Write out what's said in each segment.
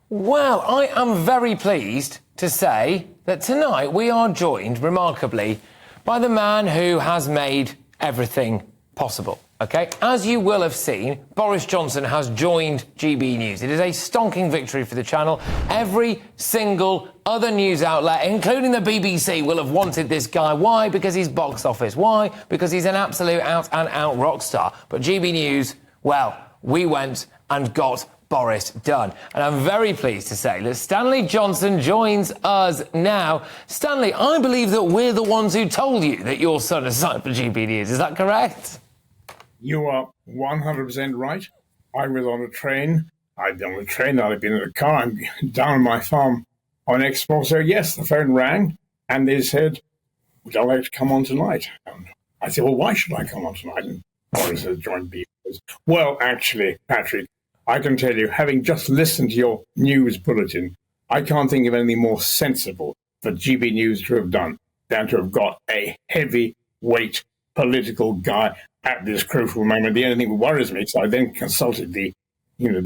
Well, I am very pleased to say that tonight we are joined, remarkably, by the man who has made everything possible. OK, as you will have seen, Boris Johnson has joined GBNews. It is a stonking victory for the channel. Every single other news outlet, including the BBC, will have wanted this guy. Why? Because he's box office. Why? Because he's an absolute out-and-out rock star. But GBNews, well, we went and got Boris done. And I'm very pleased to say that Stanley Johnson joins us now. Stanley, I believe that we're the ones who told you that your son has signed for GBNews. Is that correct? You are 100% right. I was on a train. I'd been on a train, I'd been in a car. I'm down on my farm on Expo. So, yes, the phone rang and they said, would I like to come on tonight? And I said, well, why should I come on tonight? And Boris has joined me. Well, actually, Patrick, I can tell you, having just listened to your news bulletin, I can't think of anything more sensible for GB News to have done than to have got a heavyweight political guy at this crucial moment. The only thing that worries me is I then consulted the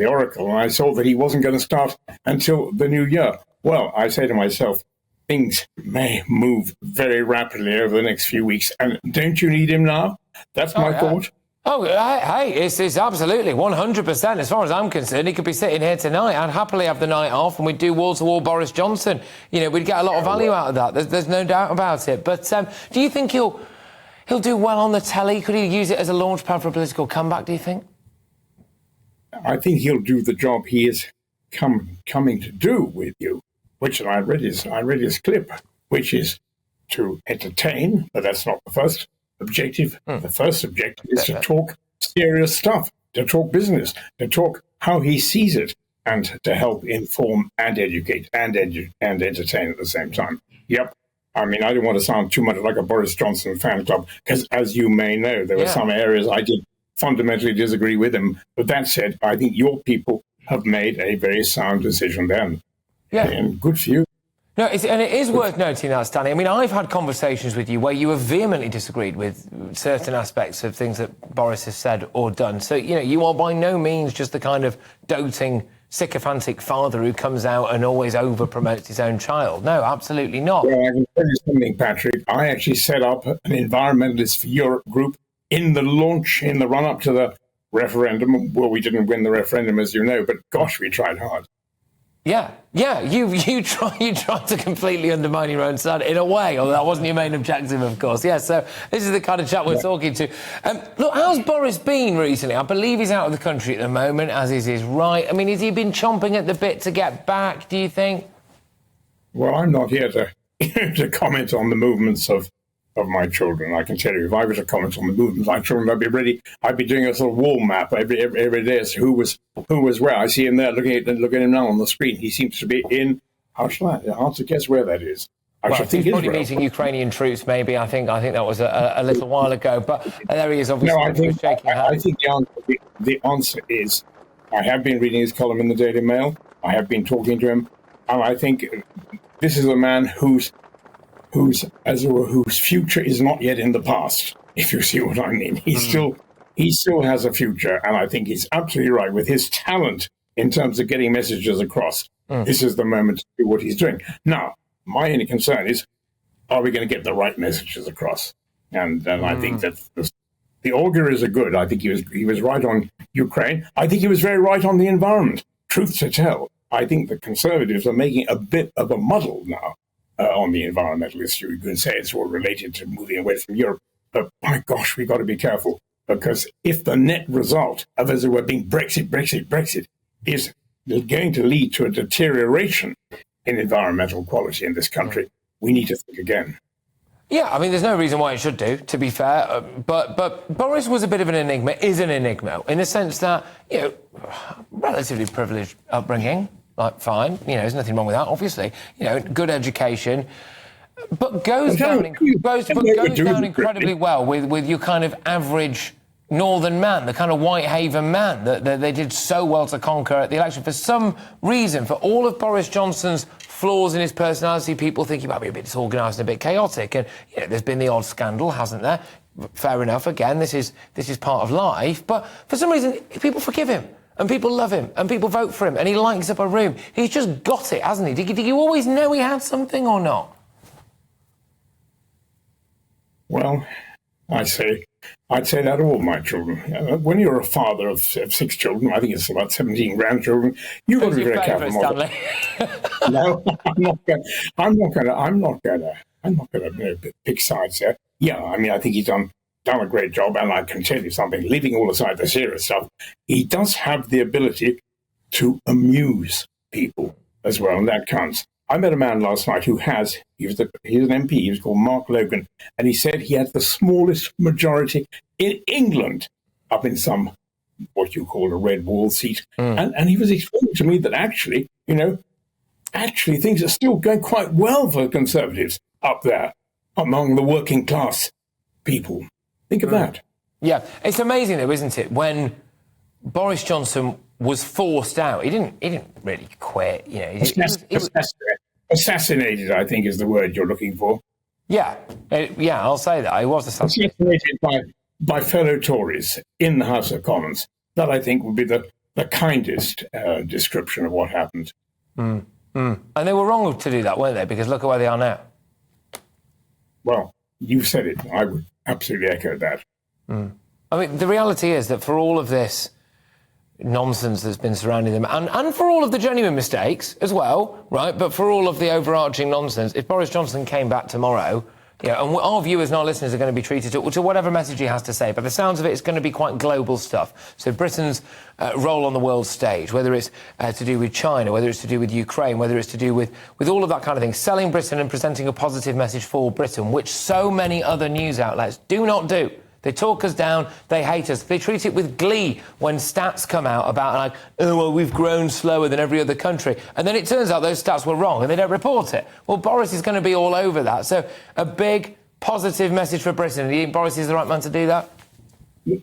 Oracle, and I saw that he wasn't going to start until the new year. Well, I say to myself, things may move very rapidly over the next few weeks, and don't you need him now? That's my thought. Oh, hey, it's absolutely 100%. As far as I'm concerned, he could be sitting here tonight. I'd happily have the night off and we'd do wall-to-wall Boris Johnson. You know, we'd get a lot of value out of that. There's no doubt about it. But do you think he'll do well on the telly? Could he use it as a launch pad for a political comeback, do you think? I think he'll do the job he is coming to do with you, which I read his clip, which is to entertain, but that's not the first objective. The first objective is to talk serious stuff, to talk business, to talk how he sees it, and to help inform and educate and entertain at the same time. Yep. I mean, I don't want to sound too much like a Boris Johnson fan club, because as you may know, there were some areas I did fundamentally disagree with him. But that said, I think your people have made a very sound decision then. Yeah. And good for you. No, and it is worth noting that, Stanley. I mean, I've had conversations with you where you have vehemently disagreed with certain aspects of things that Boris has said or done. So, you know, you are by no means just the kind of doting, sycophantic father who comes out and always over-promotes his own child. No, absolutely not. Well, I can tell you something, Patrick. I actually set up an Environmentalists for Europe group in the run-up to the referendum. Well, we didn't win the referendum, as you know, but gosh, we tried hard. Yeah, you tried to completely undermine your own son in a way, although that wasn't your main objective, of course. Yeah, so this is the kind of chat we're talking to. Look, how's Boris been recently? I believe he's out of the country at the moment, as is his right. I mean, has he been chomping at the bit to get back, do you think? Well, I'm not here to comment on the movements of my children. I can tell you, if I were to comment on the movements of my children, I'd be ready. I'd be doing a sort of wall map every day as to who was where. I see him there, looking at him now on the screen. He seems to be in. Hard to guess where that is. Well, he's probably meeting Ukrainian troops. Maybe I think that was a little while ago. But there he is, obviously. No, I think the answer is, I have been reading his column in the Daily Mail. I have been talking to him, and I think this is a man whose future is not yet in the past, if you see what I mean. He still has a future, and I think he's absolutely right with his talent in terms of getting messages across. This is the moment to do what he's doing. Now, my only concern is, are we going to get the right messages across? And I think that the auguries are good. I think he was right on Ukraine. I think he was very right on the environment. Truth to tell, I think the Conservatives are making a bit of a muddle now. On the environmental issue. You can say it's all related to moving away from Europe. But my gosh, we've got to be careful, because if the net result of, as it were, being Brexit is going to lead to a deterioration in environmental quality in this country, we need to think again. Yeah, I mean, there's no reason why it should do, to be fair. But Boris was a bit of an enigma, is an enigma, in the sense that, you know, relatively privileged upbringing. Like, fine, you know, there's nothing wrong with that, obviously. You know, good education, but goes down incredibly well with your kind of average northern man, the kind of Whitehaven man that they did so well to conquer at the election. For some reason, for all of Boris Johnson's flaws in his personality, people think he might be a bit disorganised and a bit chaotic. And, you know, there's been the odd scandal, hasn't there? Fair enough. Again, this is part of life. But for some reason, people forgive him. and people love him, and people vote for him, and he lights up a room. He's just got it, hasn't he? Did you always know he had something or not? Well, I'd say that all my children. When you're a father of 6 children, I think it's about 17 grandchildren, you've got to be very careful. Stanley? No, I'm not gonna pick sides there. Yeah, I mean, I think he's done a great job, and I can tell you something. Leaving all aside the serious stuff, he does have the ability to amuse people as well, and that counts. I met a man last night he was an MP, he was called Mark Logan, and he said he had the smallest majority in England up in some, what you call a red wall seat. And he was explaining to me that actually things are still going quite well for Conservatives up there among the working class people. Think of that. Yeah, it's amazing though, isn't it? When Boris Johnson was forced out, he didn't really quit. You know, assassinated, I think, is the word you're looking for. Yeah, I'll say that. He was assassinated by fellow Tories in the House of Commons. That, I think, would be the kindest description of what happened. And they were wrong to do that, weren't they? Because look at where they are now. Well, you said it. I would absolutely echo that. I mean, the reality is that for all of this nonsense that's been surrounding them, and for all of the genuine mistakes as well, right, but for all of the overarching nonsense, if Boris Johnson came back tomorrow, you know, and our viewers and our listeners are going to be treated to whatever message he has to say, but the sounds of it, it's going to be quite global stuff. So Britain's role on the world stage, whether it's to do with China, whether it's to do with Ukraine, whether it's to do with all of that kind of thing, selling Britain and presenting a positive message for Britain, which so many other news outlets do not do. They talk us down, they hate us, they treat it with glee when stats come out about, like, oh, well, we've grown slower than every other country. And then it turns out those stats were wrong and they don't report it. Well, Boris is going to be all over that. So a big, positive message for Britain. Do you think Boris is the right man to do that?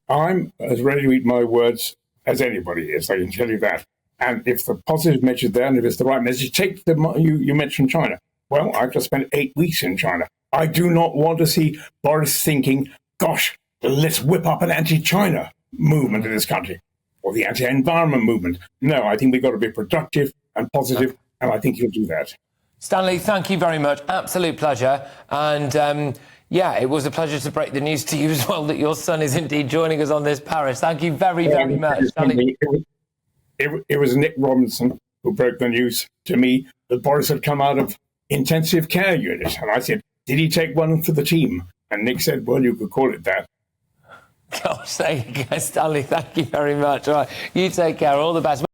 I'm as ready to eat my words as anybody is, I can tell you that. And if the positive message is there and if it's the right message, take you mentioned China. Well, I've just spent 8 weeks in China. I do not want to see Boris thinking, gosh, let's whip up an anti-China movement in this country, or the anti-environment movement. No, I think we've got to be productive and positive, and I think he'll do that. Stanley, thank you very much. Absolute pleasure. And, it was a pleasure to break the news to you as well, that your son is indeed joining us on this Paris. Thank you very, very much, Stanley. It was Nick Robinson who broke the news to me that Boris had come out of intensive care unit. And I said, did he take one for the team? And Nick said, well, you could call it that. Gosh, Stanley, thank you very much. All right, you take care. All the best.